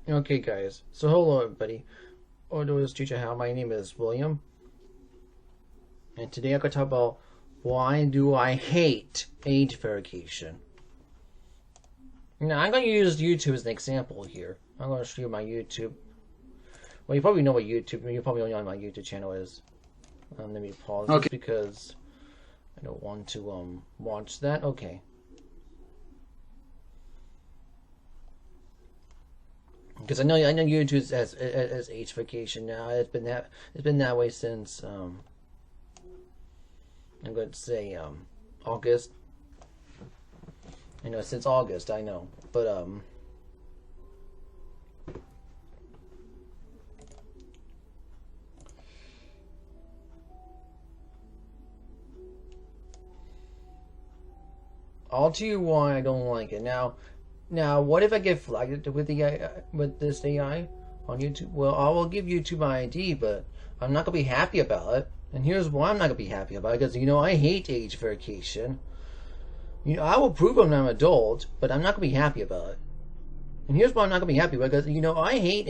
Okay, guys. So, hello, everybody. Odo's Teacher How. My name is William, and today I'm going to talk about why do I hate age verification. Now, I'm going to use YouTube as an example here. I'm going to show you my YouTube. Well, you probably know what YouTube. You probably know what my YouTube channel is. Let me pause this Okay. because I don't want to watch that. Okay. Because I know YouTube has age verification now. It's been that way since I'm going to say August. I know since August. I know, but I'll tell you why I don't like it. Now, what if I get flagged with the with this AI on YouTube? Well, I will give YouTube my ID, but I'm not gonna be happy about it. And here's why I'm not gonna be happy about it: because I hate age verification. I will prove I'm an adult, but I'm not gonna be happy about it. And here's why I'm not gonna be happy about it: because I hate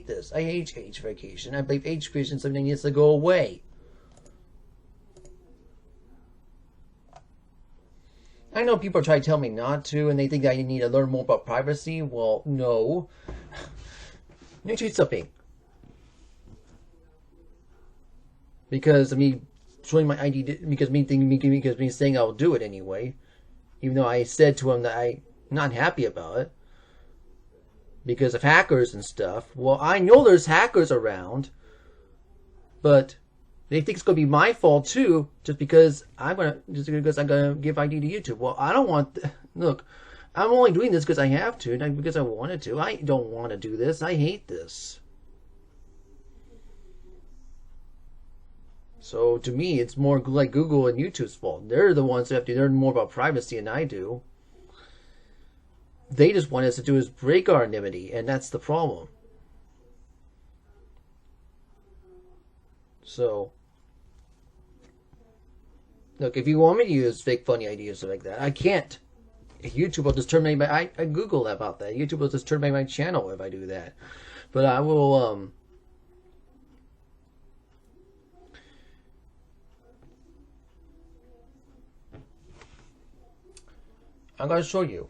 this. I hate age verification. I believe age verification is something that needs to go away. I know people try to tell me not to, and they think that I need to learn more about privacy. Well, no. Let me tell you something. Because of me showing my ID, because me saying I'll do it anyway, even though I said to him that I'm not happy about it because of hackers and stuff. Well, I know there's hackers around, but they think it's gonna be my fault too, just because I'm gonna give ID to YouTube. Well, I don't want. Look, I'm only doing this because I have to, not because I wanted to. I don't want to do this. I hate this. So to me, it's more like Google and YouTube's fault. They're the ones who have to learn more about privacy than I do. They just want us to do is break our anonymity, and that's the problem. So, look, if you want me to use fake funny ideas like that, I can't. YouTube will just terminate my. I Googled about that. YouTube will just terminate my channel if I do that. But I will. I'm gonna show you.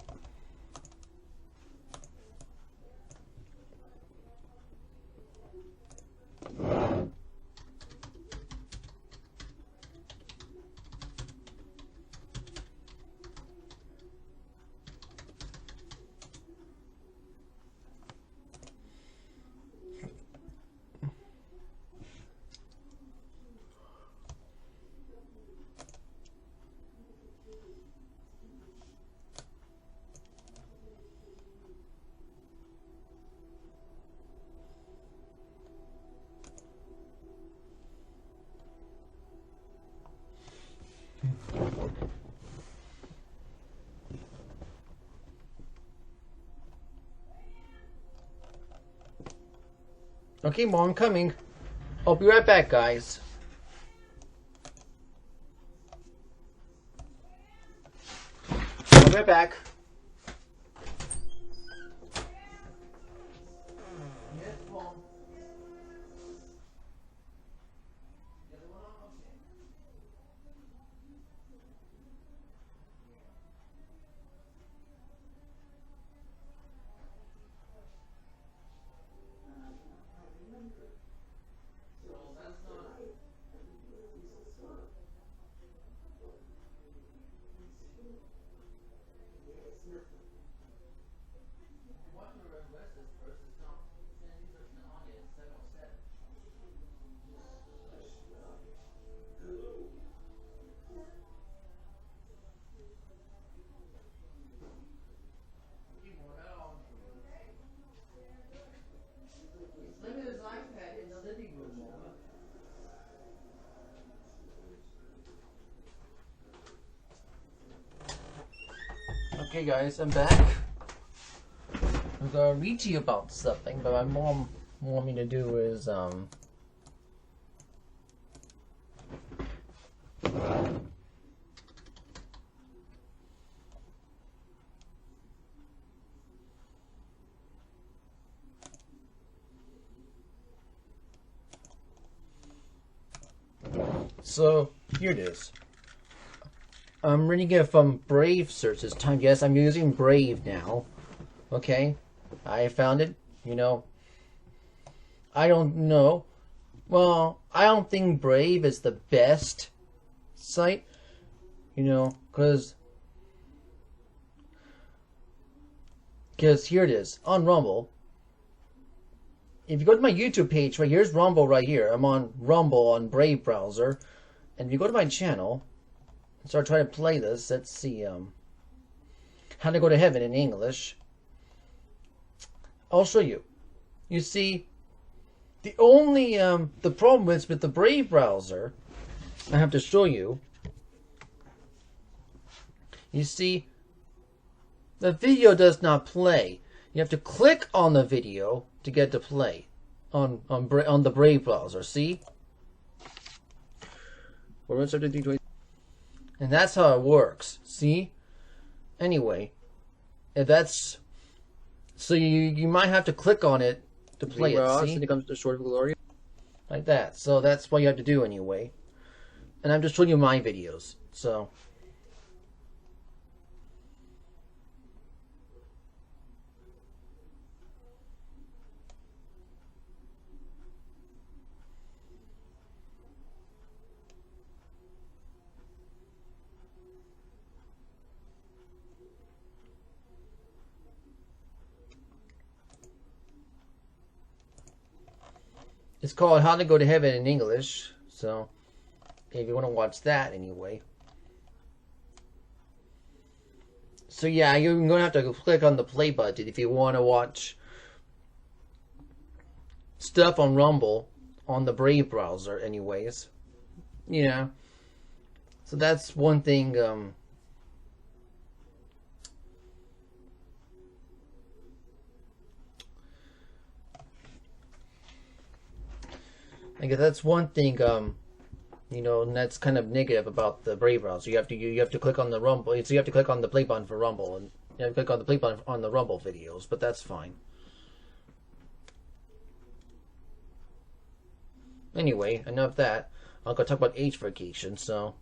Okay, Mom, I'm coming. I'll be right back, guys. I'll be right back. Yes, Mom. Okay, guys, I'm back. I'm gonna read to you about something, but my mom wanted me to do is so here it is. I'm reading it from Brave search this time. Yes, I'm using Brave now. Okay, I found it. You know, I don't know. Well, I don't think Brave is the best site. You know, because here it is on Rumble. If you go to my YouTube page, right here's Rumble right here. I'm on Rumble on Brave browser, and if you go to my channel, and start trying to play this. Let's see, How to Go to Heaven in English. I'll show you. You see, the only the problem is with the Brave browser. I have to show you. You see, the video does not play. You have to click on the video to get to play on the Brave browser. See? And that's how it works. See? Anyway, if that's so you might have to click on it to play it. See? It comes to Sword of Glory. Like that. So that's what you have to do anyway. And I'm just showing you my videos. So it's called How to Go to Heaven in English. So if you want to watch that anyway. So yeah, you're going to have to click on the play button if you want to watch stuff on Rumble on the Brave browser anyways. Yeah. So that's one thing I guess that's one thing, you know, and that's kind of negative about the Brave browser. You have to click on the Rumble, so you have to click on the play button for Rumble, and you have to click on the play button on the Rumble videos, but that's fine. Anyway, enough of that. I'll go talk about age verification. So,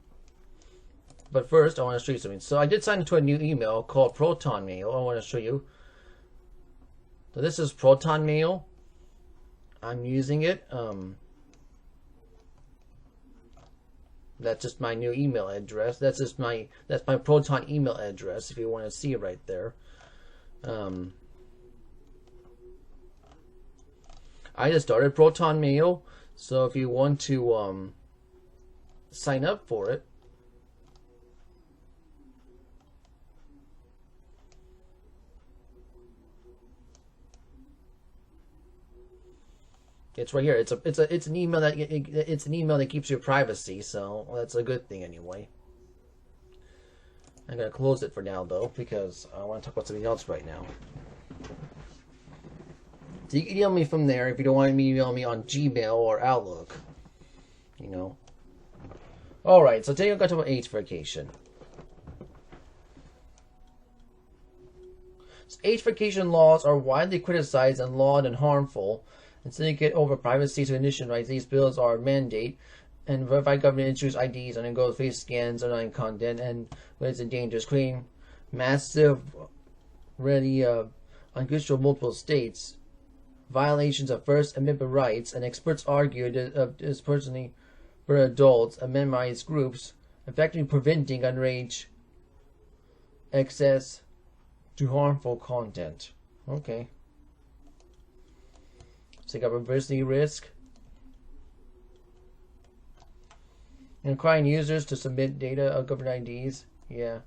but first, I want to show you something. So I did sign into a new email called Proton Mail. I want to show you. So this is Proton Mail. I'm using it. That's just my new email address. That's my Proton email address if you want to see it right there. I just started Proton Mail, so if you want to sign up for it, it's right here. It's an email that keeps your privacy, so that's a good thing anyway. I'm gonna close it for now though because I want to talk about something else right now. So you can email me from there if you don't want to email me on Gmail or Outlook. You know. All right. So today I'm going to talk about age verification. So age verification laws are widely criticized and lauded and harmful. And syndicate over privacy recognition rights. These bills are mandate and verify government issues IDs and go face scans online content and when it's in dangerous, creating massive, really unusual multiple states, violations of First Amendment rights, and experts argue that is personally for adults and minimized groups, effectively preventing underage access to harmful content. Okay. Take up privacy risk. Requiring users to submit data of government IDs. Yeah.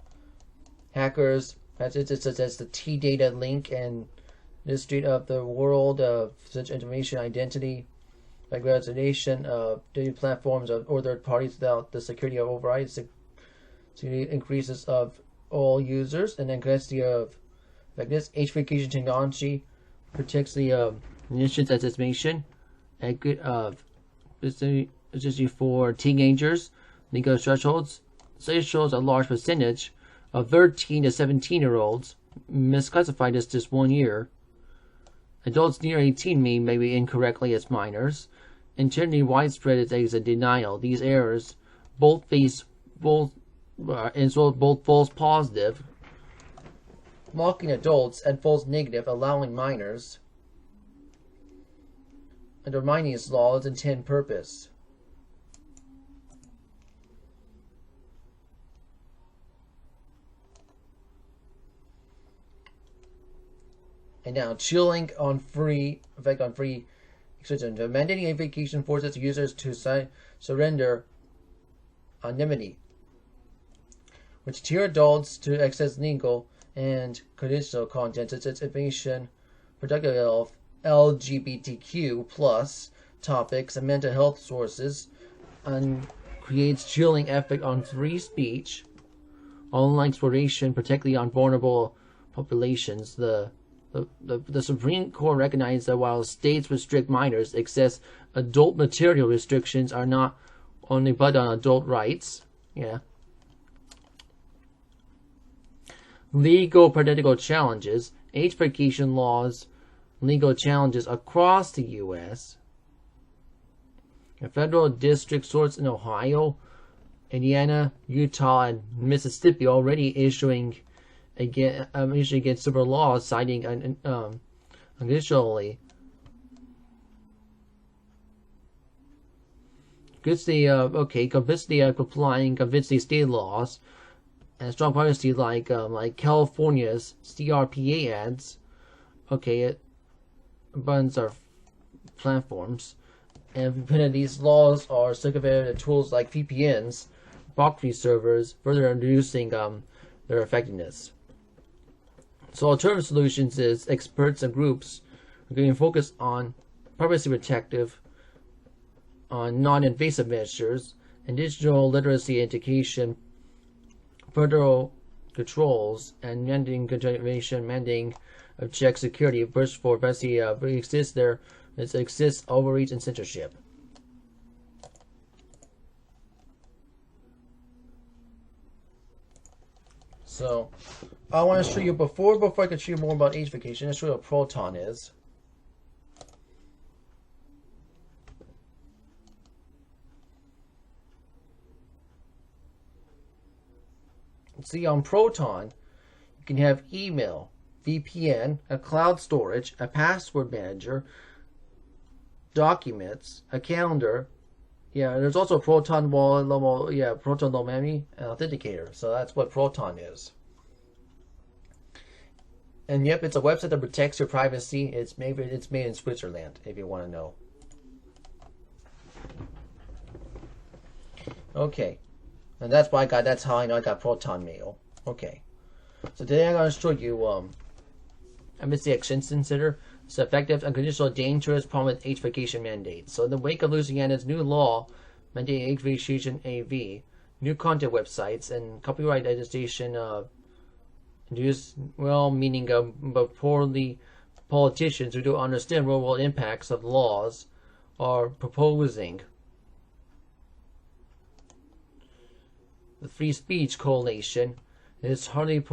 Hackers. That's it. It says the T-Data link and Ministry of the World of such information identity, regulation of data platforms or third parties without the security of overrides. Security increases of all users and then capacity of like this age verification technology protects the initials as estimation especially for teenagers, legal thresholds. So it shows a large percentage of 13 to 17-year-olds misclassified as just 1 year. Adults near 18 may be incorrectly as minors. And generally widespread as a denial. These errors both both false positive, mocking adults, and false negative, allowing minors, undermining its law's intent and purpose. And now, chilling on free exertion. Mandating a vacation forces users to surrender anonymity, which tier adults to access legal and conditional content such as information productive of LGBTQ plus topics and mental health sources, and creates chilling effect on free speech, online exploration, particularly on vulnerable populations. The Supreme Court recognized that while states restrict minors, access adult material restrictions are not only but on adult rights. Yeah. Legal political challenges, age vacation laws, legal challenges across the U.S. A federal district courts in Ohio, Indiana, Utah, and Mississippi already issuing against several laws citing additionally complying convincing state laws and strong policy like California's CRPA ads. It buttons are platforms, and these laws are circumvented tools like VPNs, proxy servers, further reducing their effectiveness. So alternative solutions is experts and groups are going to focus on privacy protective, on non-invasive measures, and digital literacy education, federal controls, and mandating of check security. First for privacy exists overreach and censorship. So I want to show you before I can show you more about age vacation, let's show you what Proton is. See, on Proton, you can have email, VPN, a cloud storage, a password manager, documents, a calendar. Yeah, there's also a Proton wallet, Proton Lomami, and authenticator. So that's what Proton is. And yep, it's a website that protects your privacy. It's made in Switzerland, if you want to know. Okay. And that's how I know I got Proton Mail. Okay. So today I'm going to show you Amnesty Extension Center. It's effective, unconditional, dangerous, prominent age vacation mandates. So in the wake of Louisiana's new law mandating age vacation AV, new content websites and copyright legislation meaning but poorly politicians who don't understand real world impacts of laws are proposing. The Free Speech Coalition is hardly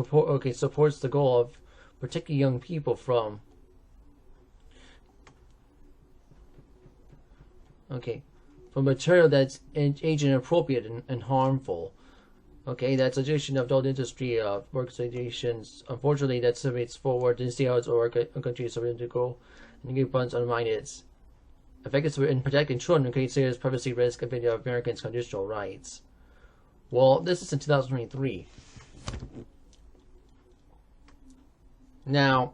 supports the goal of protecting young people from material that's age inappropriate and harmful. That's a suggestion of adult industry organizations. Unfortunately, that surveys forward to see how its countries are to go and give funds undermine its effectiveness in protecting children and create serious privacy risk of Americans' conditional rights. Well, this is in 2023. Now,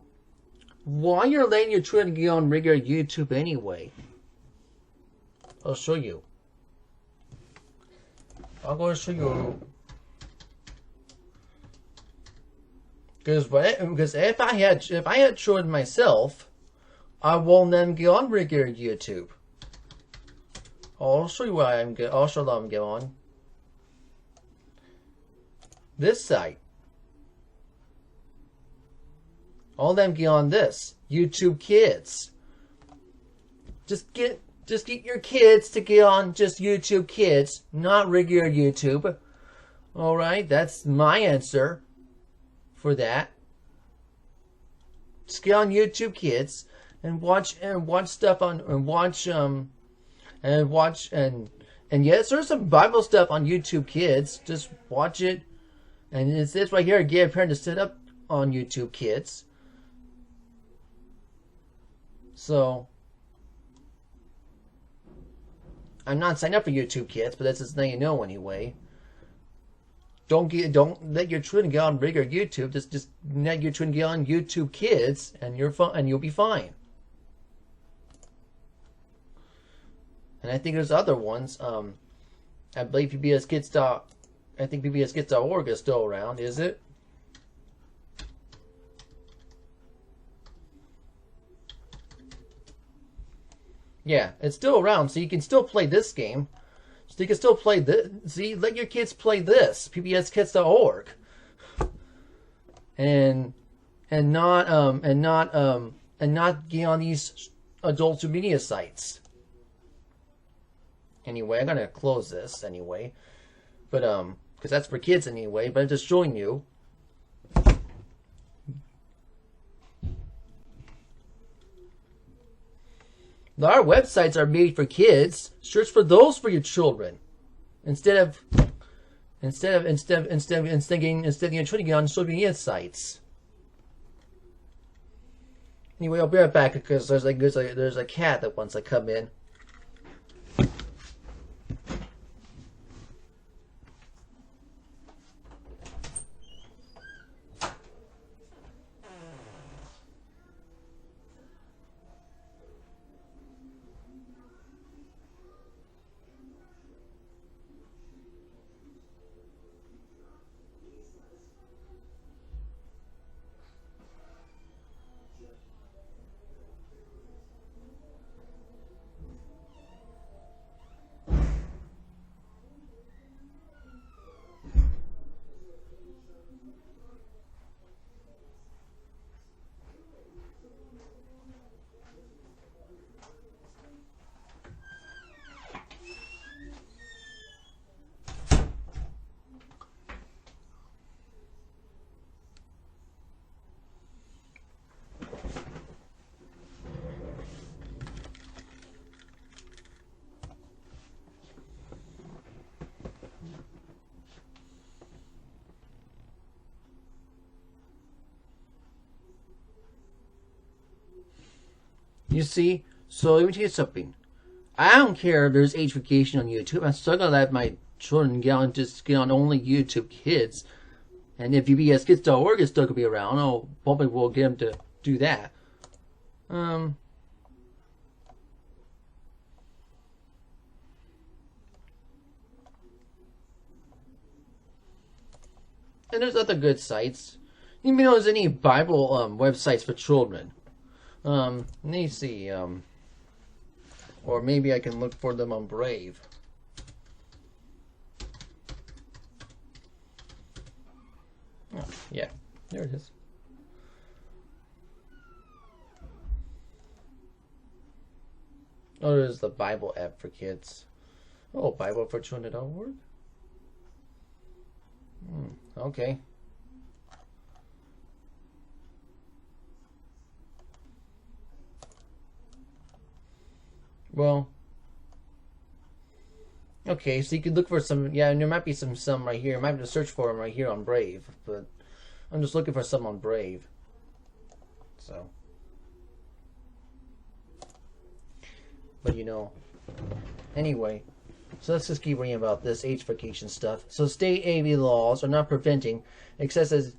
why you're letting your children get on regular YouTube anyway? I'll show you. I'm going to show you. Because if I had children myself, I won't let them get on regular YouTube. I'll show you why I'll show them get on. This site. All them get on this. YouTube Kids. Just get your kids to get on just YouTube Kids, not regular YouTube. Alright, that's my answer for that. Just get on YouTube Kids and watch stuff on and And yes, there's some Bible stuff on YouTube Kids. Just watch it. And it's this right here, get a parent to set up on YouTube Kids. So, I'm not signed up for YouTube Kids, but that's just letting you know anyway. Don't let your children get on regular YouTube. Just let your children get on YouTube Kids, and you'll be fine. And I think there's other ones. I believe I think PBSKids.org is still around, is it? Yeah, it's still around, so you can still play this game. So you can still play this. See, let your kids play this. PBSKids.org. And not get on these adult media sites. Anyway, I'm gonna close this anyway, but because that's for kids anyway. But I'm just showing you. Our websites are made for kids. Search for those for your children, instead of getting trying to get on social media sites. Anyway, I'll be right back because there's a cat that wants to come in. You see? So let me tell you something. I don't care if there's age vacation on YouTube. I'm still gonna let my children get on only YouTube Kids. And if PBSKids.org is still gonna be around, I'll probably will get them to do that. And there's other good sites. You know, there's any Bible websites for children. Let me see, or maybe I can look for them on Brave. Oh, yeah, there it is. Oh, there's the Bible app for kids. Oh, BibleForChildren.org. Okay. Well, okay, so you could look for some, yeah, and there might be some right here. I might have to search for them right here on Brave, but I'm just looking for some on Brave. So, but you know, anyway, so let's just keep reading about this age vacation stuff. So state AV laws are not preventing excessive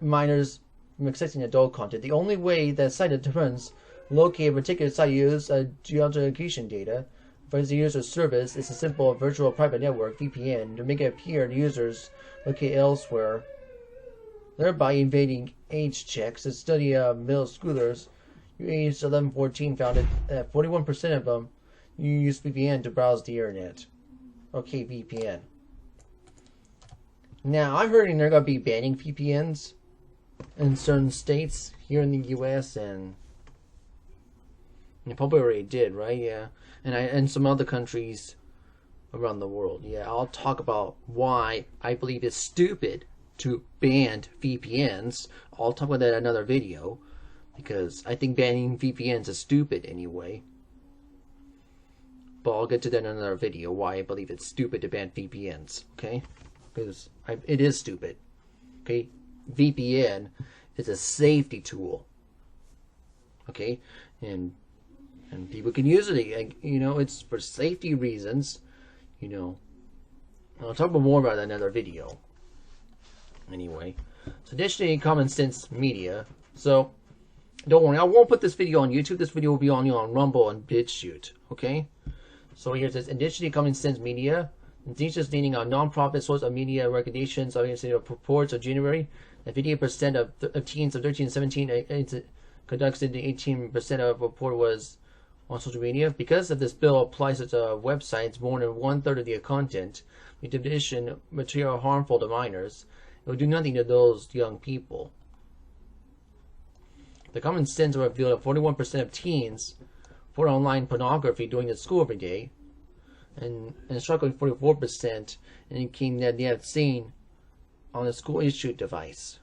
minors from accessing adult content. The only way that site determines locate a particular site use geolocation data for the user service is a simple virtual private network VPN to make it appear the users locate elsewhere, thereby invading age checks. A study of middle schoolers aged 11-14 found that 41% of them use VPN to browse the internet. Okay, VPN. Now I'm hearing they're gonna be banning VPNs in certain states here in the US, and probably already did, right? Yeah, and some other countries around the world. Yeah, I'll talk about why I believe it's stupid to ban VPNs. I'll talk about that in another video, because I think banning VPNs is stupid anyway. But I'll get to that in another video, why I believe it's stupid to ban VPNs, okay? Because it is stupid, okay? VPN is a safety tool, okay? And people can use it, you know, it's for safety reasons, you know. I'll talk more about that in another video. Anyway, so additionally, Common Sense Media. So, don't worry, I won't put this video on YouTube. This video will be on Rumble and BitChute, okay? So here it says, additionally, Common Sense Media, just leading a non-profit source of media recommendations of reports of January, that 58% of teens of 13 and 17 conducted, 18% of report was on social media. Because of this bill applies to websites, more than 1/3 of the content, with addition material harmful to minors, it will do nothing to those young people. The Common Sense revealed that 41% of teens report online pornography during the school every day, and struggling 44% indicating that they have seen on a school issued device.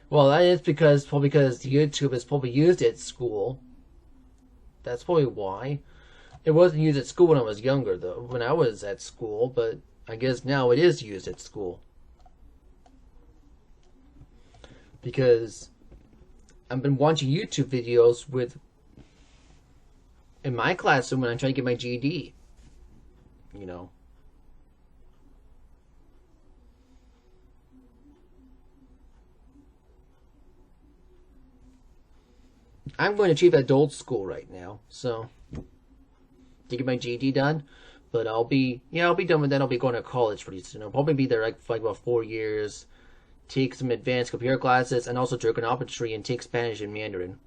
Well, that is probably because YouTube is probably used at school. That's probably why. It wasn't used at school when I was younger, though, when I was at school, but I guess now it is used at school. Because I've been watching YouTube videos in my classroom when I'm trying to get my GED. You know. I'm going to Chief Adult School right now, so to get my GED done. But I'll be done with that. I'll be going to college pretty soon. I'll probably be there like about 4 years. Take some advanced computer classes and also trigonometry and take Spanish and Mandarin.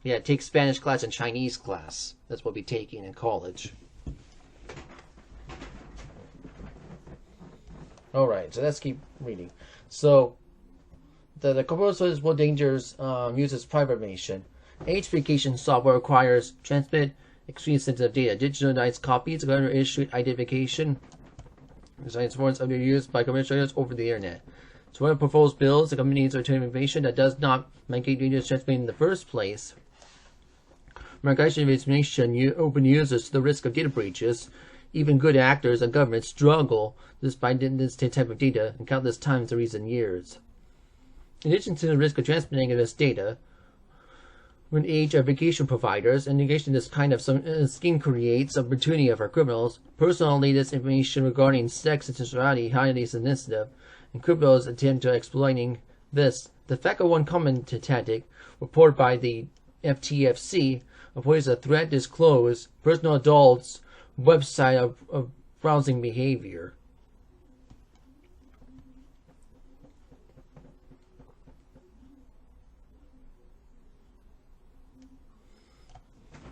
Yeah, take Spanish class and Chinese class. That's what I'll be taking in college. Alright, so let's keep reading. So, the proposal dangers uses private information. Age verification software requires transmit extremely sensitive data. Digitalized copies of issued identification designs forms of their use by commercials over the internet. So when it proposed bills, the company needs to return information that does not mandate data transmitted in the first place. Migration of information open users to the risk of data breaches. Even good actors and governments struggle despite this type of data in countless times in recent years. In addition to the risk of transmitting this data, when age verification providers and negation this kind of scheme creates opportunity for criminals, personal latest information regarding sex and sexuality highly sensitive, and criminals attempt to exploiting this. The fact of one common tactic reported by the FTFC avoids a threat disclose personal adults' website of browsing behavior.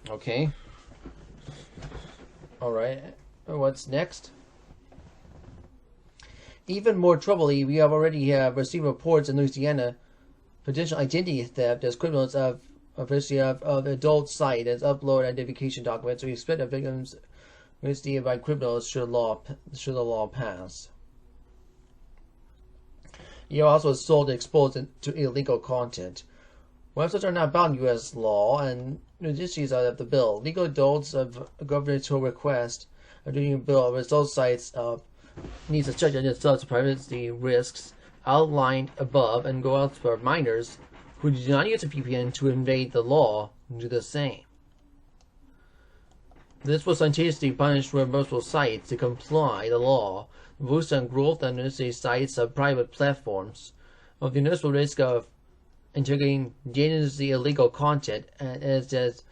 Okay. Alright. What's next? Even more troubling, we have already received reports in Louisiana potential identity theft as criminals of adult site as upload identification documents. We expect that victims misdeed by criminals should the law pass. You also sold exposed to illegal content. Websites are not bound U.S. law, and the issues of the bill. Legal adults of governmental request of doing a bill result sites of needs to check themselves privacy risks outlined above and go out for minors who do not use a VPN to invade the law and do the same. This will simultaneously punish multiple sites to comply the law, boost and growth on the sites of private platforms, of the noticeable risk of integrating dangerously illegal content as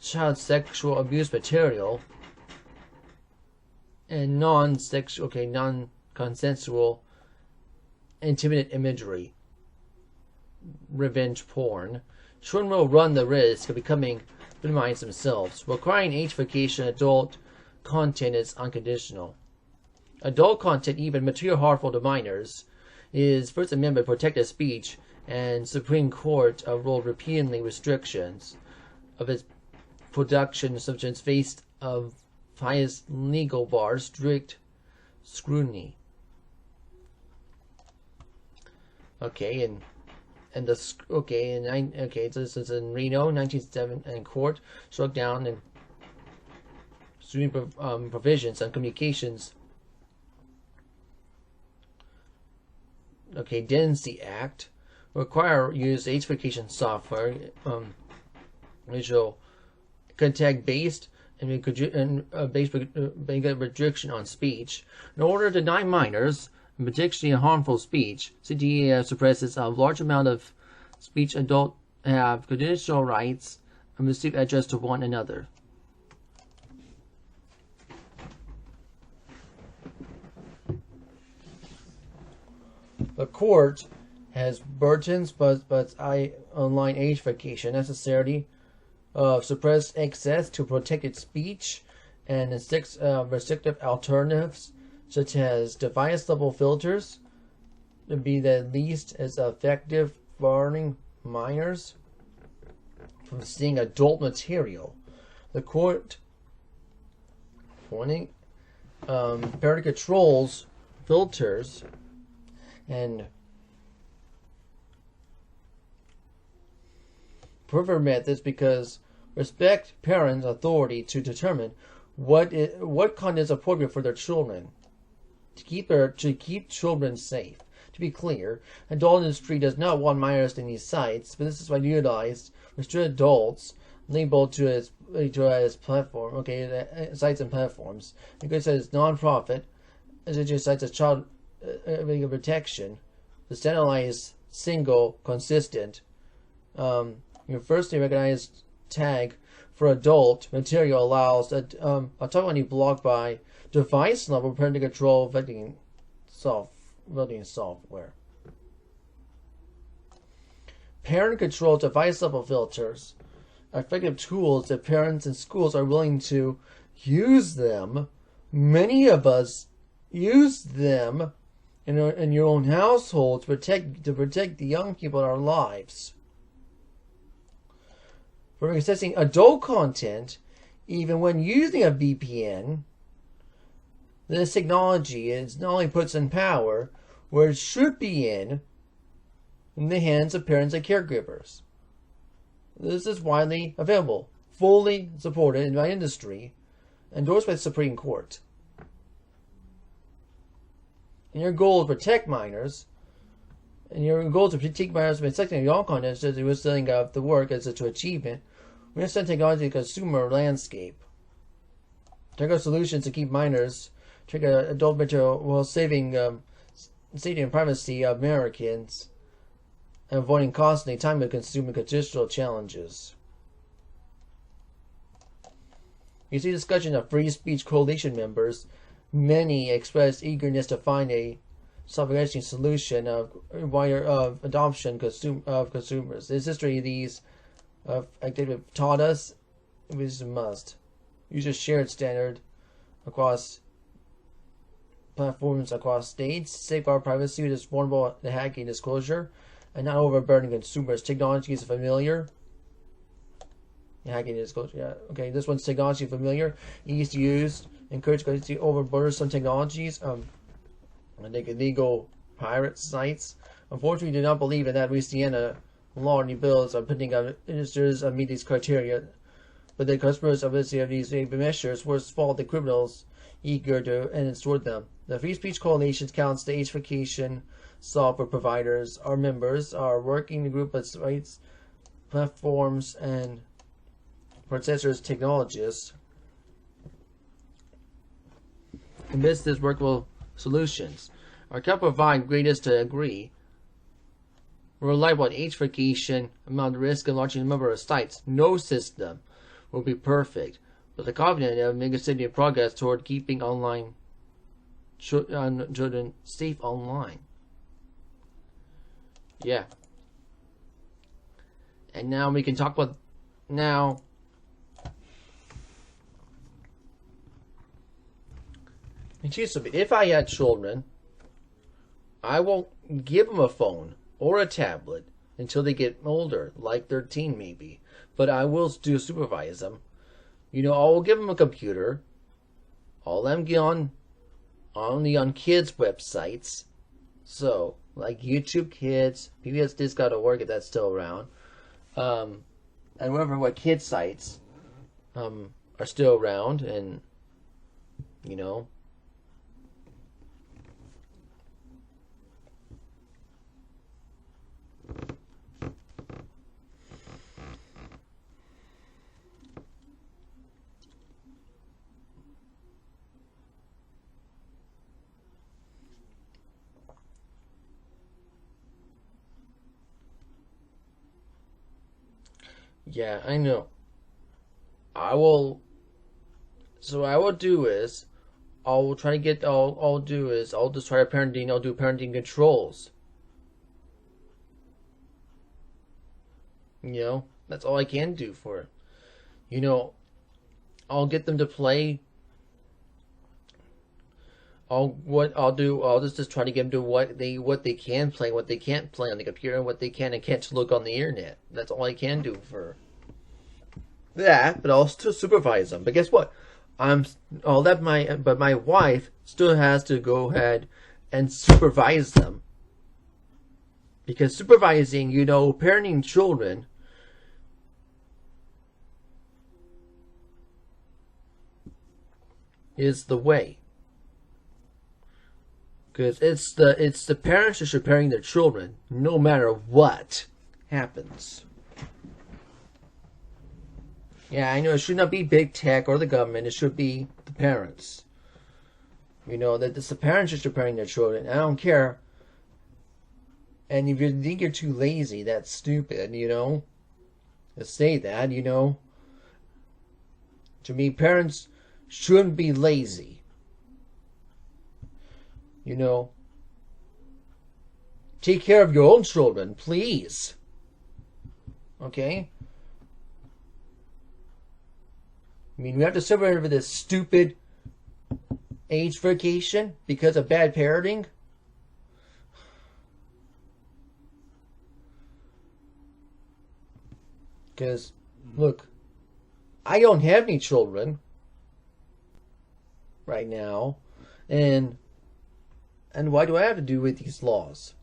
child sexual abuse material and non-consensual intimate imagery, revenge porn. Children will run the risk of becoming victimized themselves. Requiring age verification adult content is unconditional. Adult content, even material harmful to minors, is First Amendment protected speech, and Supreme Court ruled repeatedly restrictions of its production substance faced of highest legal bar strict scrutiny. Okay, and and so this is in Reno, 1907, and court struck down and provisions on communications. Density Act require use H-vacation software, visual contact based and based restriction on speech in order to deny minors particularly harmful speech. CTE suppresses a large amount of speech. Adults have constitutional rights and receive address to one another. The court has burdens, but online age-vacation necessary suppress access to protected speech and restrictive alternatives such as device-level filters to be the least as effective barring minors from seeing adult material. The court warning parental controls filters and prefer methods because respect parents' authority to determine what content is appropriate for their children to keep children safe. To be clear, the adult industry does not want minors in these sites, but this is why utilized restrict adults labeled to as platform sites and platforms. Because it's non-profit, essentially sites as child protection, the standardized, single, consistent, universally recognized tag for adult material allows automatically blocked by device level parental control vetting software. Parent control device level filters are effective tools if parents and schools are willing to use them. Many of us use them in your own household to protect the young people in our lives. For accessing adult content, even when using a VPN, this technology is not only puts in power where it should be in the hands of parents and caregivers. This is widely available, fully supported by industry, endorsed by the Supreme Court. And your goal is to protect minors, and your goal is to protect minors by selecting all content as we're setting up the work as to achievement. We understand technology consumer landscape. Technical solutions to keep minors, adult material while saving safety and privacy of Americans and avoiding costly time-consuming digital challenges. You see discussion of Free Speech Coalition members. Many expressed eagerness to find a self-organizing solution of adoption of consumers. This history these activities taught us it was a must. Use a shared standard across platforms across states, safeguard privacy that is vulnerable to hacking disclosure, and not overburden consumers. Technology is familiar. Hacking disclosure, yeah. Okay, this one's technology familiar, easy to use, encourage companies to overburden some technologies, like illegal pirate sites. Unfortunately, we do not believe in that Louisiana law and bills are putting up ministers meet these criteria. But the customers obviously of these measures were fault the criminals eager to enforce them. The Free Speech Coalition counts the H-vacation software providers. Our members are working group of sites, platforms, and processors technologists and business workable solutions. Our can provide greatest to agree. Reliable H-vacation amount of risk and large number of sites. No system will be perfect, but the confident of making steady progress toward keeping online children safe online. Yeah. And now we can talk about if I had children, I won't give them a phone or a tablet until they get older, like 13 maybe. But I will do supervise them. I will give them a computer. I'll let them get only on kids' websites. So like YouTube Kids, PBS Kids Gotta Work if that's still around, and whatever what kid sites are still around, and you know. Yeah, I know. I will. So what I will do is, I'll try to get. I'll do is I'll just try to parenting. I'll do parenting controls. You know, that's all I can do for it. You know, I'll get them to play. I'll just try to get them to what they can play, what they can't play on the computer, and what they can and can't look on the internet. That's all I can do for that. But I'll still supervise them. But guess what? But my wife still has to go ahead and supervise them, because supervising, parenting children is the way. Because it's the parents that should parent their children, no matter what happens. Yeah, I know it should not be big tech or the government. It should be the parents. That it's the parents that should parent their children. I don't care. And if you think you're too lazy, that's stupid. To say that. To me, parents shouldn't be lazy. Take care of your own children, please. Okay? We have to suffer over this stupid age vacation because of bad parenting. Because, look, I don't have any children right now, and why do I have to do with these laws?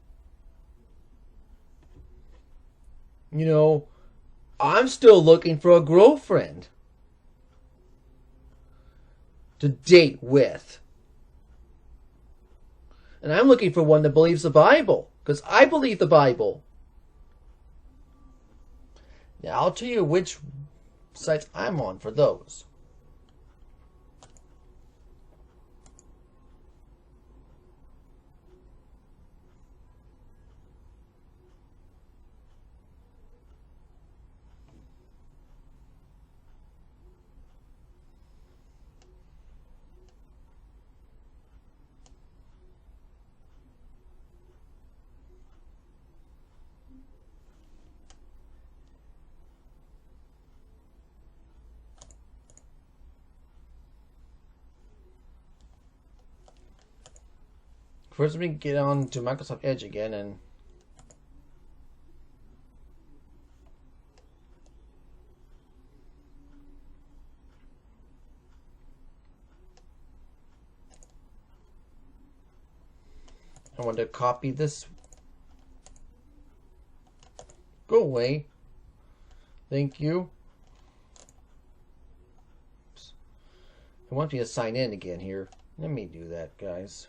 I'm still looking for a girlfriend to date with. And I'm looking for one that believes the Bible, because I believe the Bible. Now, I'll tell you which sites I'm on for those. First, let me get on to Microsoft Edge again, and I want to copy this. Go away. Thank you. Oops. I want me to sign in again here. Let me do that, guys.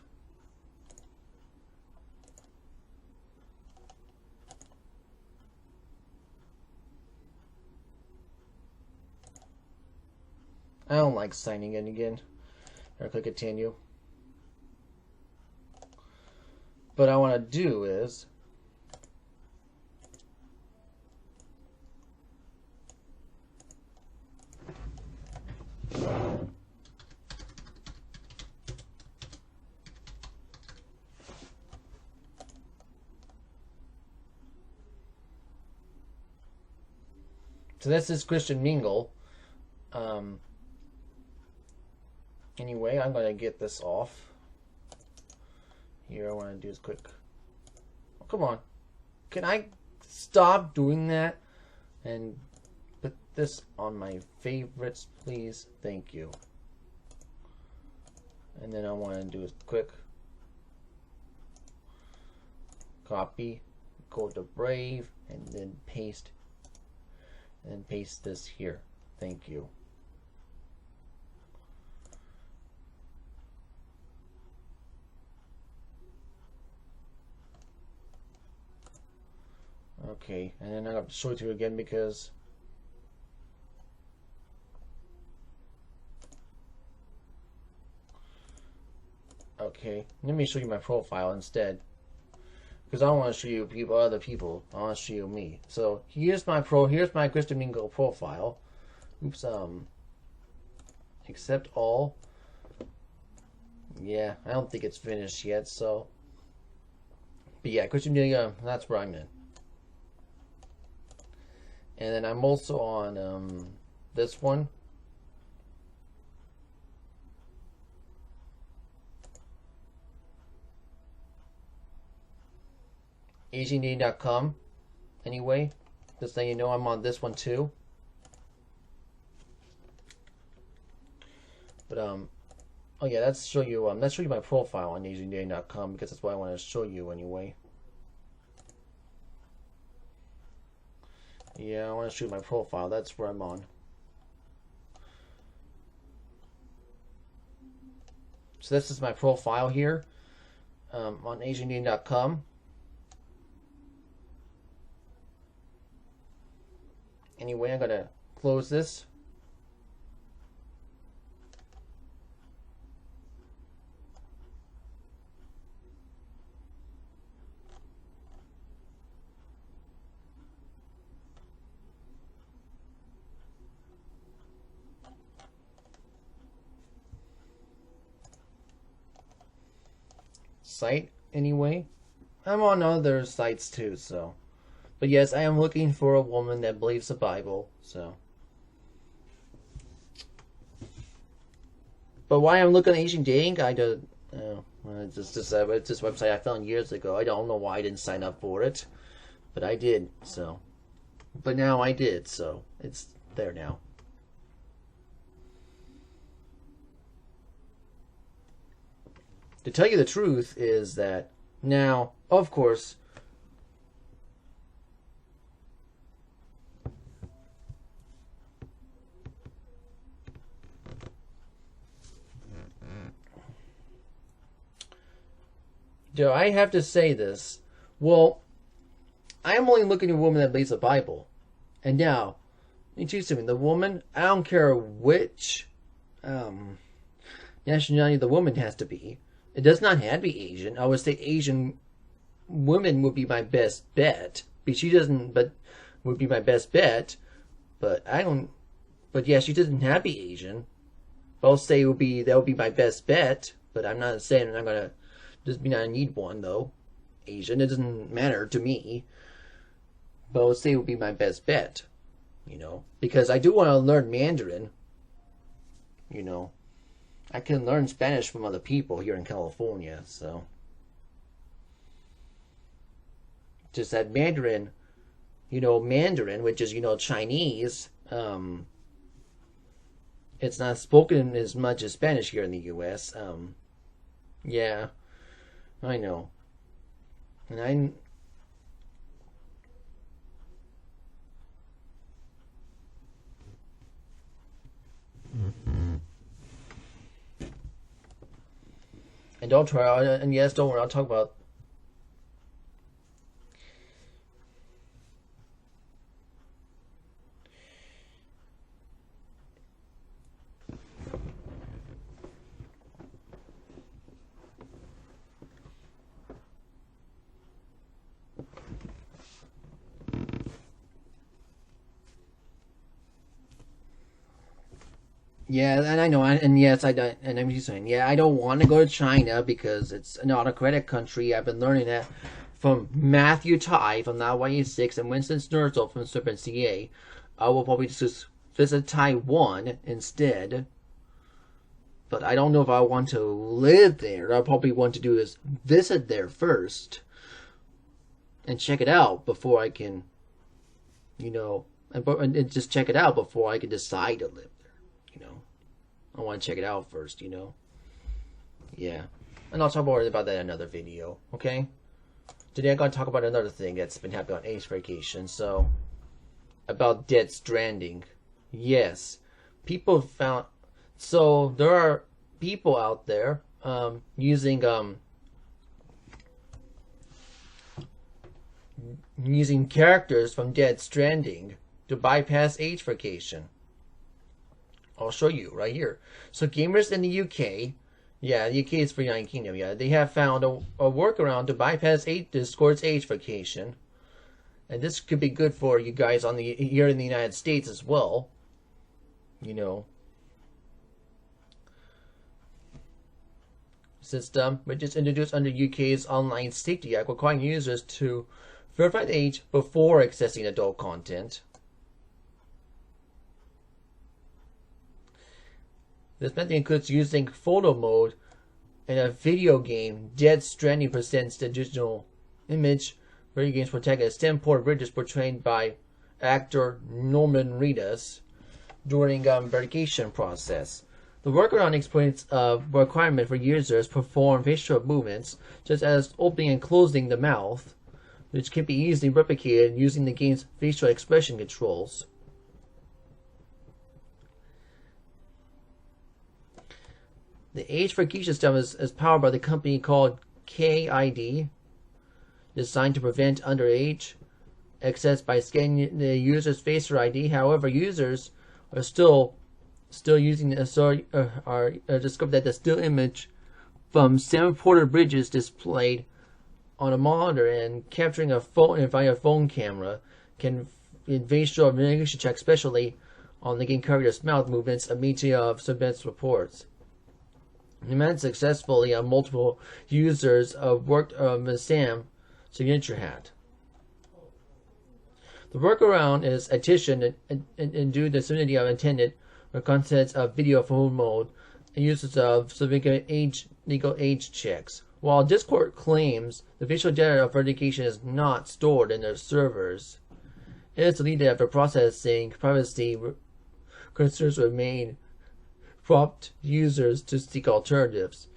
I don't like signing in again. Or click continue. What I want to do is so this is Christian Mingle. Anyway, I'm going to get this off. Here, I want to do is quick. Oh, come on. Can I stop doing that and put this on my favorites, please? Thank you. And then I want to do is quick. copy, go to Brave, and then paste this here. Thank you. Okay, and then I have to show it to you again because okay, let me show you my profile instead. Because I don't want to show you people, other people. I want to show you me. So here's my Chris Domingo profile. Oops. Accept all. Yeah, I don't think it's finished yet. So, but yeah, Chris Domingo. That's where I'm in. And then I'm also on this one. AsianDating.com. Anyway, just so you know, I'm on this one too. But oh yeah, let's show you my profile on AsianDating.com because that's what I want to show you anyway. Yeah, I want to show you my profile. That's where I'm on. So this is my profile here on AsianDating.com. Anyway, I'm gonna close this. Site anyway. I'm on other sites too, so. But yes, I am looking for a woman that believes the Bible, so. But why I'm looking at Asian Dating, I don't know. It's just this website I found years ago. I don't know why I didn't sign up for it, but I did, so. But now I did, so it's there now. To tell you the truth is that now, of course, do I have to say this? Well, I am only looking at a woman that believes the Bible. And now, excuse me, the woman, I don't care which nationality the woman has to be. It does not have to be Asian. I would say Asian woman would be my best bet. But she doesn't, but would be my best bet. But I don't, but yeah, she doesn't have to be Asian. I'll say that would be my best bet. But I'm not saying I'm going to, doesn't mean I need one though. Asian, it doesn't matter to me. But I would say it would be my best bet. You know, because I do want to learn Mandarin. You know, I can learn Spanish from other people here in California, so. Just that Mandarin, you know, Mandarin, which is, you know, Chinese, it's not spoken as much as Spanish here in the U.S. Yeah, I know. And and don't try, and yes, don't worry, I'll talk about. Yeah, and I know, and yes, I don't, and I'm just saying, yeah, I don't want to go to China because it's an autocratic country. I've been learning that from Matthew Tai from Now YE6 and Winston Snurzel from Serpent CA. I will probably just visit Taiwan instead, but I don't know if I want to live there. I'll probably want to do is visit there first and check it out before I can, you know, and just check it out before I can decide to live. You know, I want to check it out first, you know. Yeah. And I'll talk more about that in another video, okay? Today I'm going to talk about another thing that's been happening on Age Vacation. So, about Dead Stranding. Yes, people found. So there are people out there using characters from Dead Stranding to bypass Age Vacation. I'll show you right here. So gamers in the UK, yeah, the UK is for United Kingdom, yeah, they have found a workaround to bypass Discord's Age Vacation. And this could be good for you guys here in the United States as well. You know. System, which is introduced under UK's Online Safety Act, requiring users to verify age before accessing adult content. This method includes using photo mode in a video game. Dead Stranding presents the digital image. Video games protagonist Tim Porter-Bridges, portrayed by actor Norman Reedus during verification process. The workaround explains a requirement for users to perform facial movements, such as opening and closing the mouth, which can be easily replicated using the game's facial expression controls. The Age Vacation system is powered by the company called KID, designed to prevent underage access by scanning the user's face or ID. However, users are still using discovered that the still image from Sam Porter-Bridges displayed on a monitor and capturing a phone via phone camera can facial recognition check, especially on the game character's mouth movements, a media of surveillance reports. The man successfully multiple users worked with Sam signature hat. The workaround is addition and due to the similarity of intended or contents of video phone mode and uses of significant legal age checks. While Discord claims the facial data of verification is not stored in their servers, it is deleted after processing. Privacy concerns remain, prompt users to seek alternatives.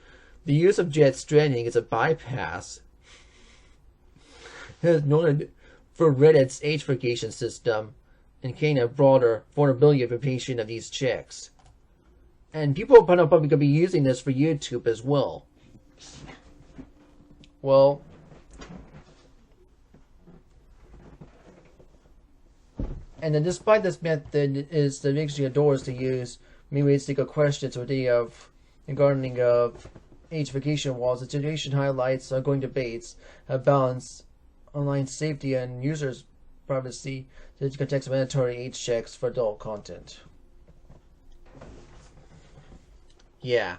The use of Dead Stranding is a bypass. It is noted for Reddit's age verification system and gain a broader vulnerability of implementation of these checks. And people are probably going to be using this for YouTube as well. Well, and then despite this method is the mixture of doors to use many ways to go questions or the regarding of age verification walls, the situation highlights ongoing debates of balance online safety and users' privacy to context mandatory age checks for adult content. Yeah.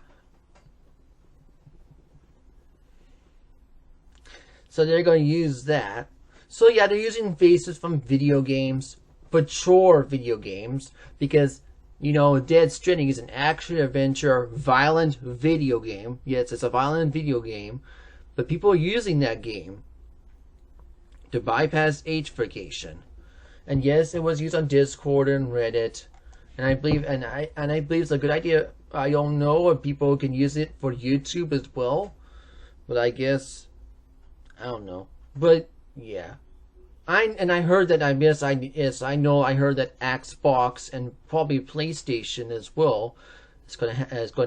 So they're going to use that. So yeah, they're using faces from video games, mature video games, because, you know, Dead Stranding is an action-adventure, violent video game. Yes, it's a violent video game, but people are using that game to bypass age verification. And yes, it was used on Discord and Reddit, and I believe it's a good idea. I don't know if people can use it for YouTube as well, but I guess I don't know. But yeah, I heard that I heard that Xbox and probably PlayStation as well is going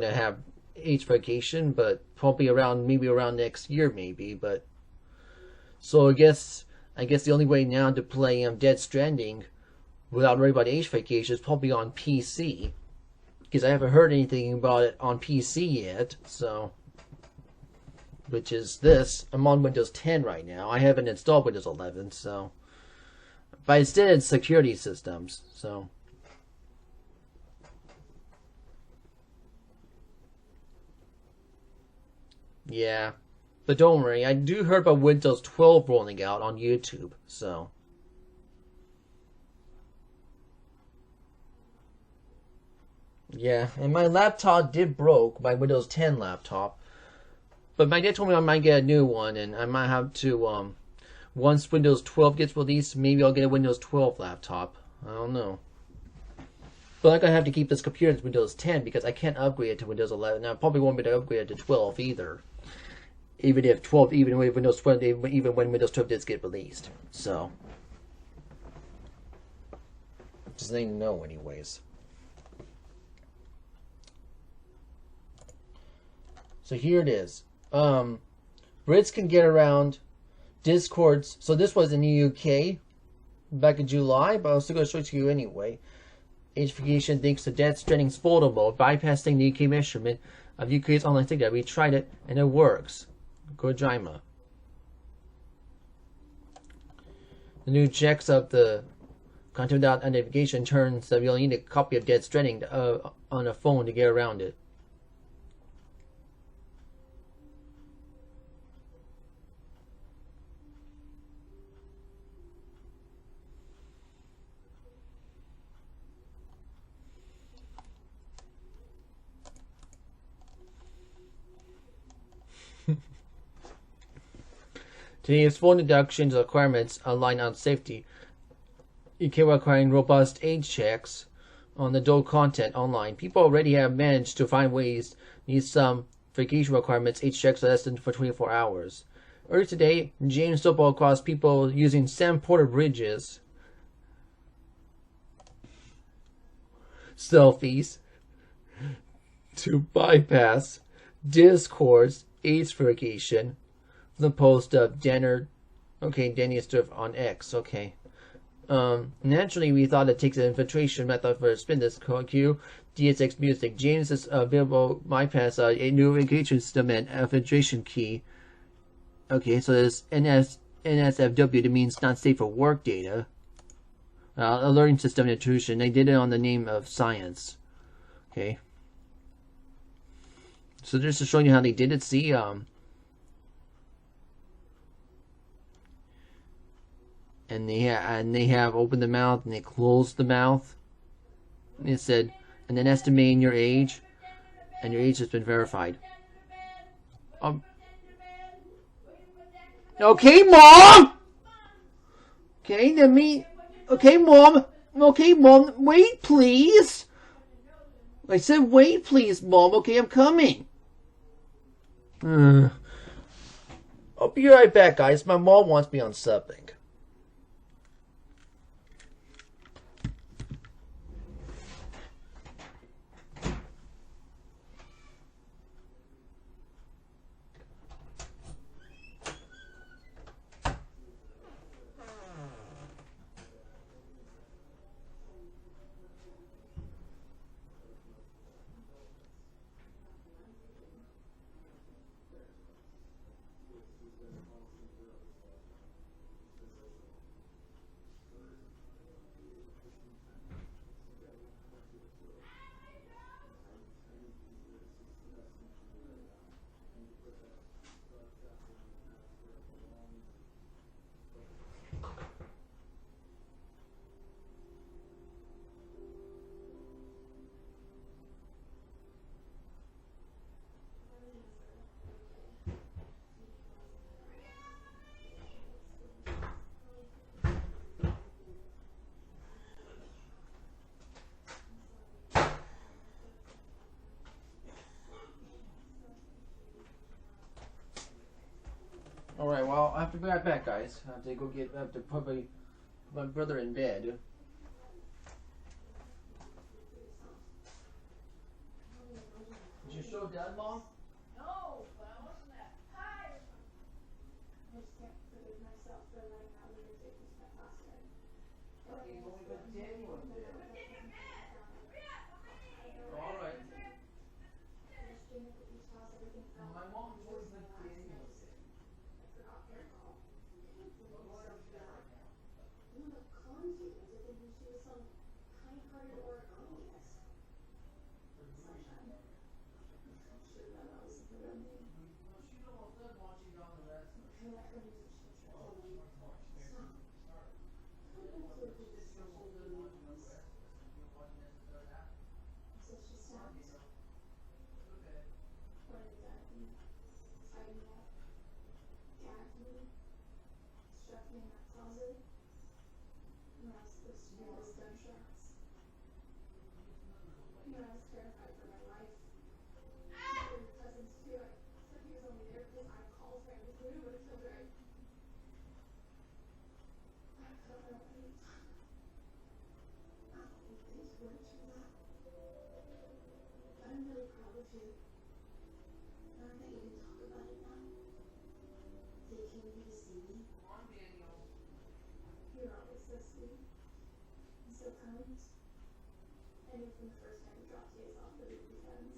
to have age verification, but probably around next year maybe. But so I guess the only way now to play Dead Stranding without worrying about age verification is probably on PC, because I haven't heard anything about it on PC yet. So, which is this. I'm on Windows 10 right now. I haven't installed Windows 11, so. But instead it's security systems, so. Yeah. But don't worry, I do hear about Windows 12 rolling out on YouTube, so. Yeah, and my laptop did broke, my Windows 10 laptop. But my dad told me I might get a new one, and I might have to, once Windows 12 gets released, maybe I'll get a Windows 12 laptop. I don't know. But I'm going to have to keep this computer as Windows 10 because I can't upgrade it to Windows 11. Now, I probably won't be able to upgrade it to 12 either. even if 12, even when Windows 12, even when Windows 12 does get released. So, just letting you know, anyways. So here it is. Brits can get around Discord's. So this was in the UK back in July, but I'm still going to show it to you anyway. Age verification thanks to Death Stranding's folder mode, bypassing the UK measurement of UK's online ticket. We tried it and it works. Kojima. The new checks of the content without identification turns that you'll need a copy of Death Stranding on a phone to get around it. Today's phone deductions requirements align on safety. UK requiring robust age checks on adult content online. People already have managed to find ways need some verification requirements. Age checks are less than for 24 hours. Earlier today, James stumbled across people using Sam Porter Bridges selfies to bypass Discord's age verification. The post of Danny Stuff on X. Okay. Naturally, we thought it takes an infiltration method for spin this queue. DSX Music. James is available bypass a new engagement system and infiltration key. Okay, so this NSFW, that means not safe for work data. A learning system intrusion. They did it on the name of science. Okay. So just to show you how they did it, see, and they have opened the mouth and they closed the mouth. And it said, and then estimating your age, and your age has been verified. Okay, Mom. Okay, let me. Okay, Mom. Okay, Mom. Wait, please. I said, wait, please, Mom. Okay, I'm coming. I'll be right back, guys. My mom wants me on something. Alright, well, I have to be right back, guys. I have to put my brother in bed. Did you show Dad, Mom? No, but I wasn't that tired. I just can't forgive myself for letting that weird take this back last night. Okay, well, we got Daniel in there. Alright. My mom always let Daniel in. Terrified for my life. My cousins too. I said he was only there because I called too. Now that you can talk about it now, they came here to see me. You're always so sweet and so kind. I knew from the first time you dropped days off that we'd be friends.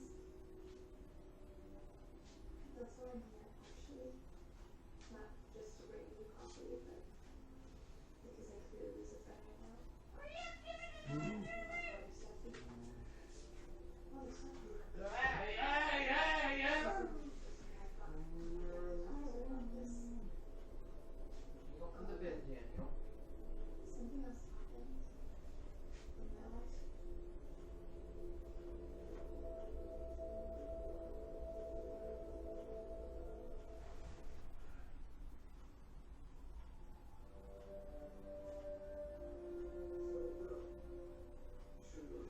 That's why I'm here, actually. Not just to bring you coffee, but because I could really use a friend right now. Welcome to bed, Daniel. Something else happened in my life.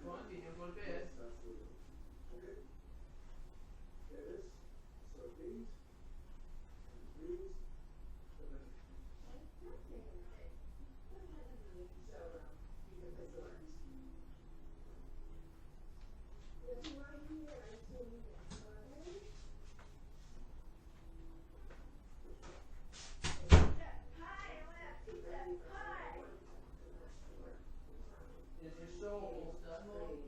Come on, Daniel, go to bed. Is your soul almost done, Mom?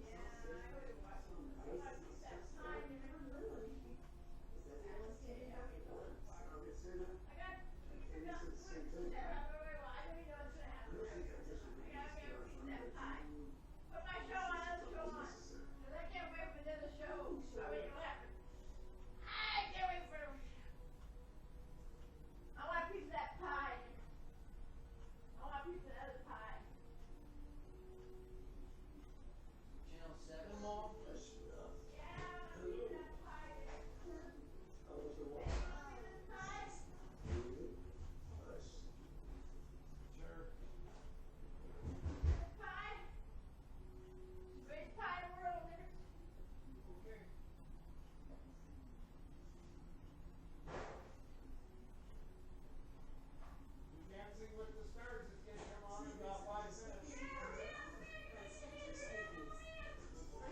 Channel 7, Mom? Sure. Okay. Dancing with the Stars is going to come on in about 5 minutes.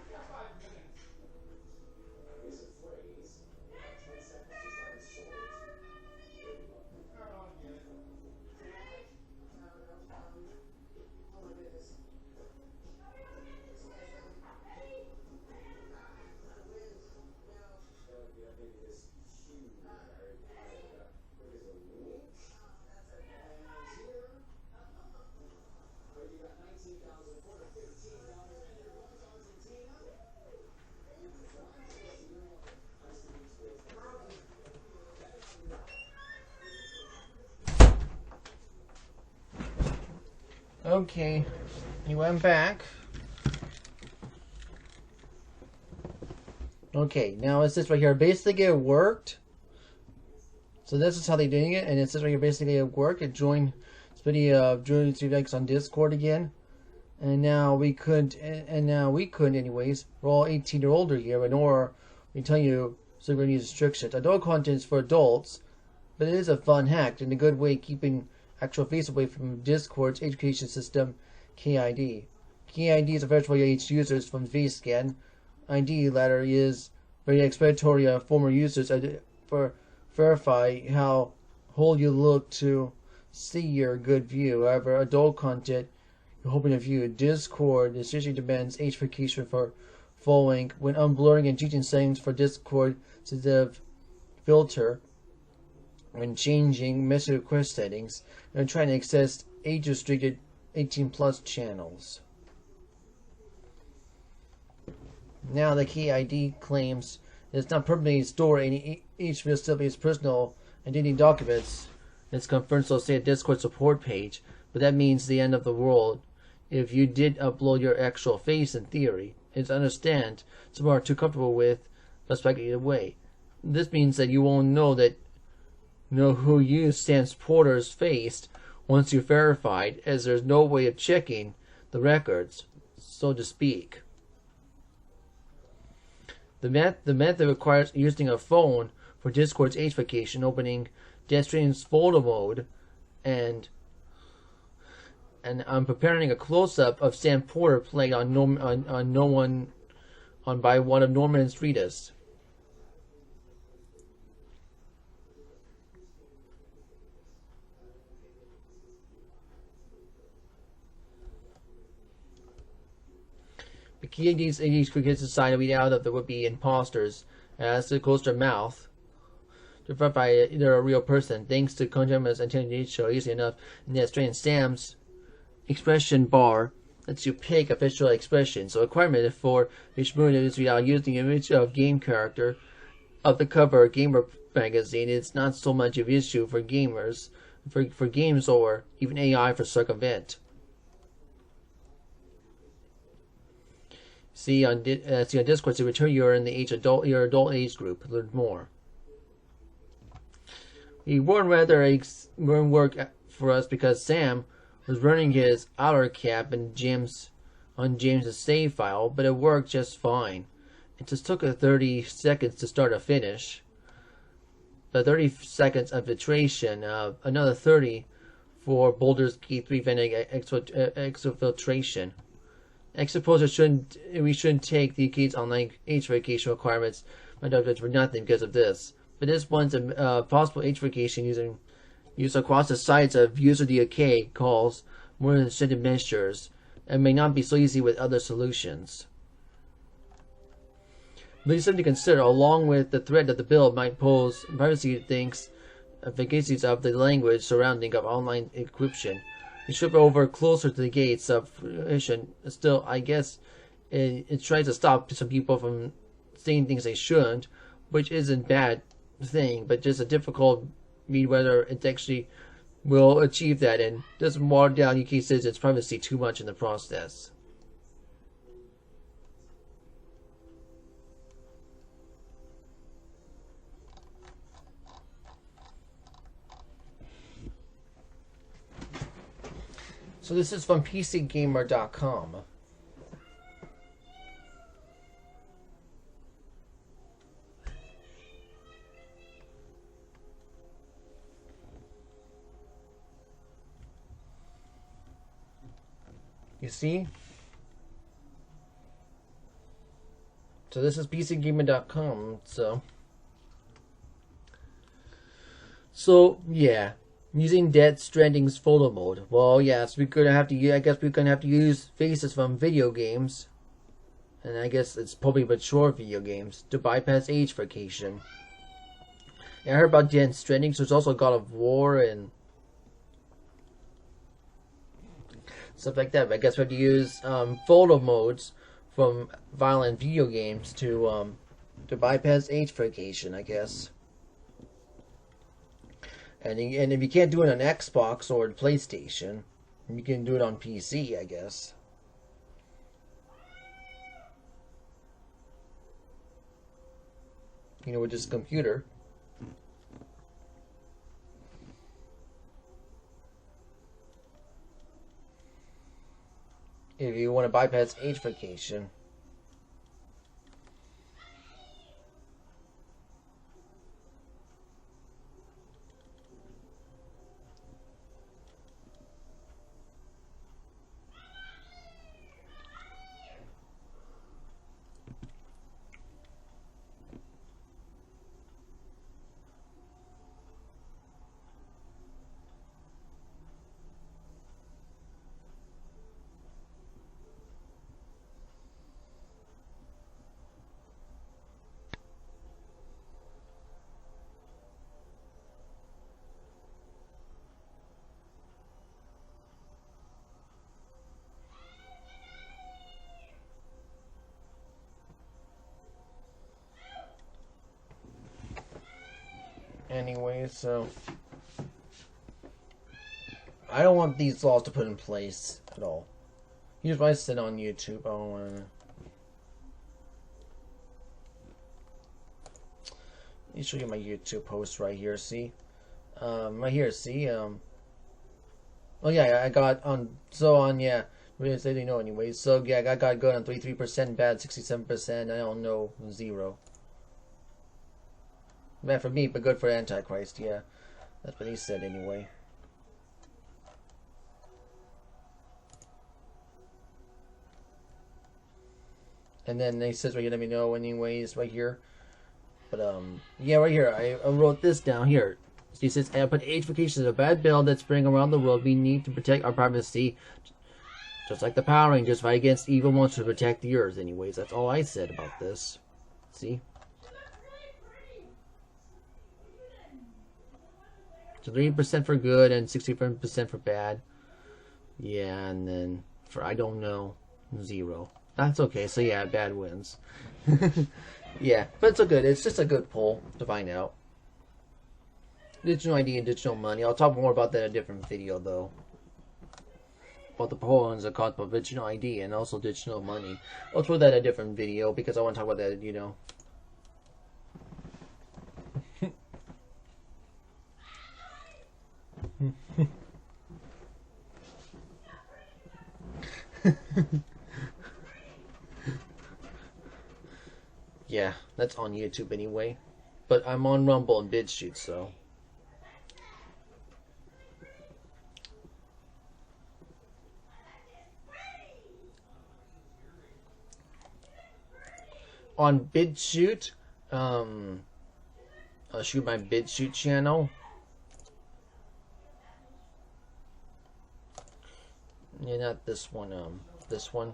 Yeah, 5 minutes. Is a phrase, 10 seconds to start a story. Start on again. Maybe this huge, what is it, wing? But you got 19,000 for the 15 down there, and here comes Argentina. Nice to meet you. Okay, he went back. Okay, now it says right here, basically it worked. So this is how they're doing it, and it says right here, basically it worked. It joined this video, joined Streamdex on Discord again, and now we couldn't, anyways. We're all 18 or older here, but nor we tell you so we're gonna use restrictions. Adult content is for adults, but it is a fun hack and a good way of keeping actual face away from Discord's education system, KID. KID is a virtual age users from VScan. ID ladder is very explanatory of former users for verify how whole you look to see your good view. However, adult content you're hoping to view. Discord essentially demands age verification for following when unblurring and changing settings for Discord sensitive filter when changing message request settings and trying to access age restricted 18 plus channels. Now the KID claims it's not permanently store any each facility's personal identity documents. It's confirmed, so say a Discord support page, but that means the end of the world if you did upload your actual face in theory. It's understand some are too comfortable with a speculative way. This means that you won't know who used Sam Porter's face once you're verified, as there's no way of checking the records, so to speak. The method requires using a phone for Discord's age verification, opening Deathstream's photo mode, and I'm preparing a close-up of Sam Porter playing by one of Norman Reedus. key these crickets aside to weed out of the would-be imposters as they close their mouth to verify they're a real person. Thanks to Konja's intelligence show easy enough, and that Stray and Sam's expression bar lets you pick a facial expression. So requirement for each movie is without using the image of game character of the cover of Gamer magazine. It's not so much of an issue for gamers, for games or even AI for circumvent. See on Discord to return you're in the your adult age group. Learn more. It won't work for us because Sam was running his outer cap and on James's save file, but it worked just fine. It just took 30 seconds to start a finish. The 30 seconds of iteration, another 30 for Baldur's Gate 3 vending exfiltration. I suppose we shouldn't take the kids online age verification requirements for nothing because of this. But this one's a possible age verification used across the sites of user DK calls more than extended measures and may not be so easy with other solutions. But it's something to consider, along with the threat that the bill might pose privacy things, vacancies of the language surrounding of online encryption. We shift over closer to the gates of fruition. Still, I guess it tries to stop some people from saying things they shouldn't, which isn't a bad thing, but just a difficult read whether it actually will achieve that and doesn't water down UK citizens' privacy too much in the process. So this is from PCGamer.com. You see? So this is PCGamer.com, so yeah. Using Death Stranding's photo mode. Well, yes, we're gonna have to. I guess we're gonna have to use faces from video games, and I guess it's probably mature video games to bypass age verification. Yeah, I heard about Death Stranding, so it's also God of War and stuff like that. But I guess we have to use photo modes from violent video games to bypass age verification, I guess. And if you can't do it on Xbox or PlayStation, you can do it on PC, I guess. You know, with this computer. If you want to bypass age verification. Anyway, so I don't want these laws to put in place at all. Here's what I said on YouTube. I don't want to. Let me show you my YouTube post right here. See, right here. See, oh yeah, I got on. So on, yeah. We didn't say they know anyway. So yeah, I got good on 33%, bad 67%. I don't know 0. Bad for me, but good for Antichrist, yeah. That's what he said anyway. And then he says right here, let me know anyways, right here. But, yeah, right here, I wrote this down here. He says, I put age verification is a bad bill that's spreading around the world. We need to protect our privacy Just like the Power Rangers fight against evil monsters to protect the Earth. Anyways, that's all I said about this. See? So 30% for good and 60% for bad. Yeah, and then for I don't know, 0. That's okay. So yeah, bad wins. Yeah, but it's a good. It's just a good poll to find out. Digital ID and digital money. I'll talk more about that in a different video, though. About the polls that cause digital ID and also digital money. I'll throw that in a different video because I want to talk about that, you know. Yeah, that's on YouTube anyway. But I'm on Rumble and BitChute, so. On BitChute, I'll shoot my BitChute channel. Yeah, not this one, this one.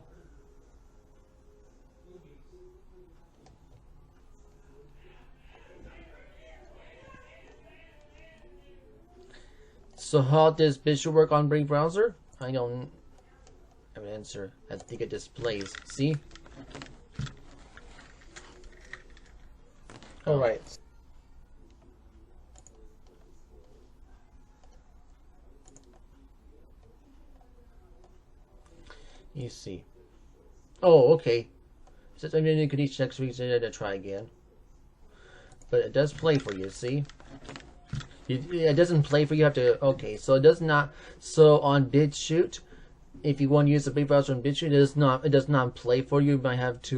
So how does BitChute work on Brave browser? I don't have an answer. I think it displays. See? Alright. You see. Oh, okay. Since I'm going to could each next week, so I try again. But it does play for you, see? It doesn't play for you. You have to. Okay, so it does not. So on BitChute, if you want to use the Brave browser on BitChute, it does not play for you. You might have to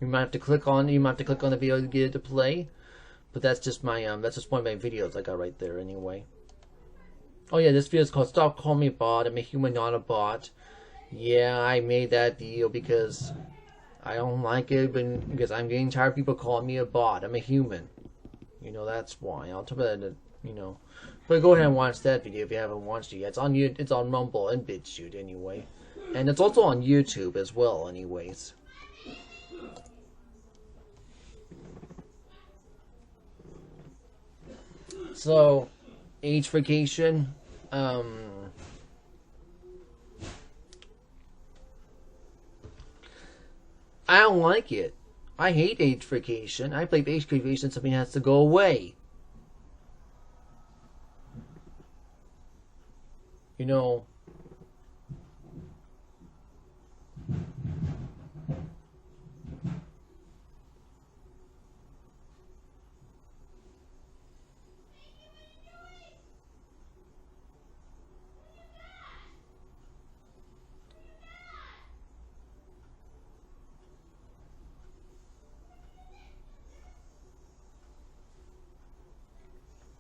You might have to click on. You might have to click on the video to get it to play. But that's just my That's just one of my videos I got right there anyway. Oh yeah, this video is called "Stop Calling Me a Bot. I'm a Human, Not a Bot." Yeah, I made that video because I don't like it, because I'm getting tired of people calling me a bot. I'm a human. You know, that's why. I'll talk about it, you know. But go ahead and watch that video if you haven't watched it yet. It's on Rumble and BitChute anyway. And it's also on YouTube as well, anyways. So, age vacation. I don't like it. I hate age vacation. I believe age vacation something has to go away. You know.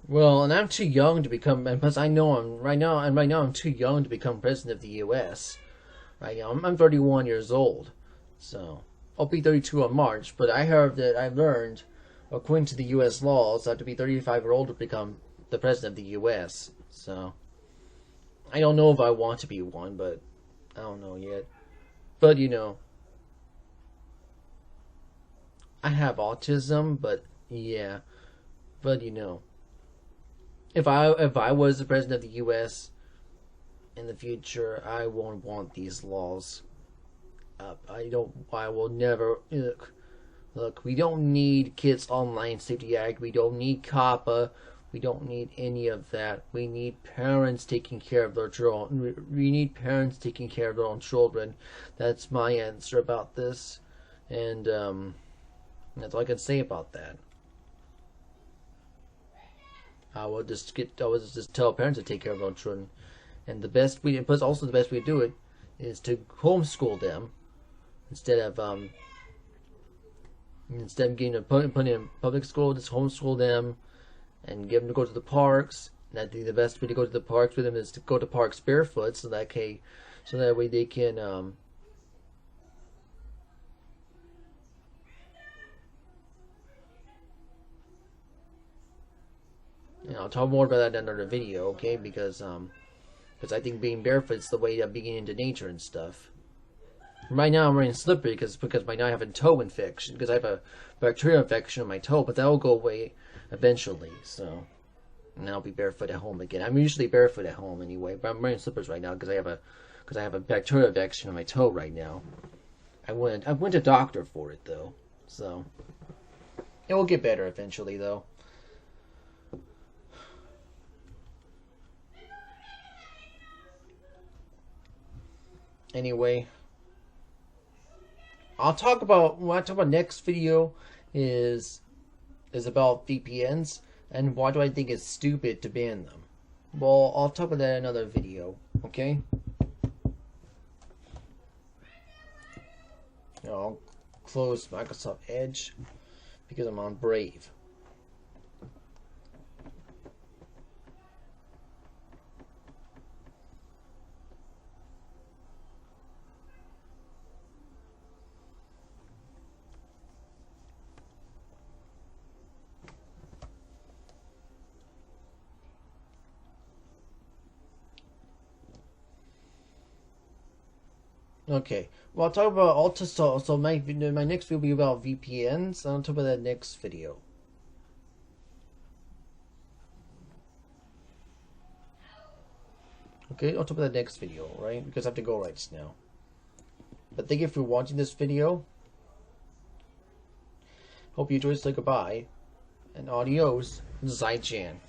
Well, and I'm too young to become, and plus I know right now I'm too young to become president of the U.S. Right now, I'm 31 years old, so I'll be 32 on March. But I learned, according to the U.S. laws, I have to be 35 or older to become the president of the U.S. So I don't know if I want to be one, but I don't know yet. But you know, I have autism, but yeah, but you know. If I was the president of the U.S. in the future, I won't want these laws up. I will never. Look, we don't need Kids Online Safety Act. We don't need COPPA. We don't need any of that. We need parents taking care of their children. We need parents taking care of their own children. That's my answer about this, and that's all I can say about that. I will just tell parents to take care of their own children, and the best way to do it is to homeschool them instead of getting put in public school. Just homeschool them and get them to go to the parks. And I think the best way to go to the parks with them is to go to parks barefoot, so that way they can I'll talk more about that in another video, okay? Because Because I think being barefoot is the way of being into nature and stuff. Right now I'm wearing slippery because right now I have a toe infection. Because I have a bacterial infection on my toe. But that will go away eventually. So, and I'll be barefoot at home again. I'm usually barefoot at home anyway. But I'm wearing slippers right now because I have a bacterial infection on my toe right now. I went to doctor for it though. So, it will get better eventually though. Anyway, what I'll talk about next video is about VPNs and why do I think it's stupid to ban them. Well, I'll talk about that in another video, okay? I'll close Microsoft Edge because I'm on Brave. Okay, well, I'll talk about so my next video will be about VPNs. I'll talk about that next video. Okay, I'll talk about that next video, right? Because I have to go right now. But thank you for watching this video. Hope you enjoyed. Say goodbye, and adios, Zai-chan.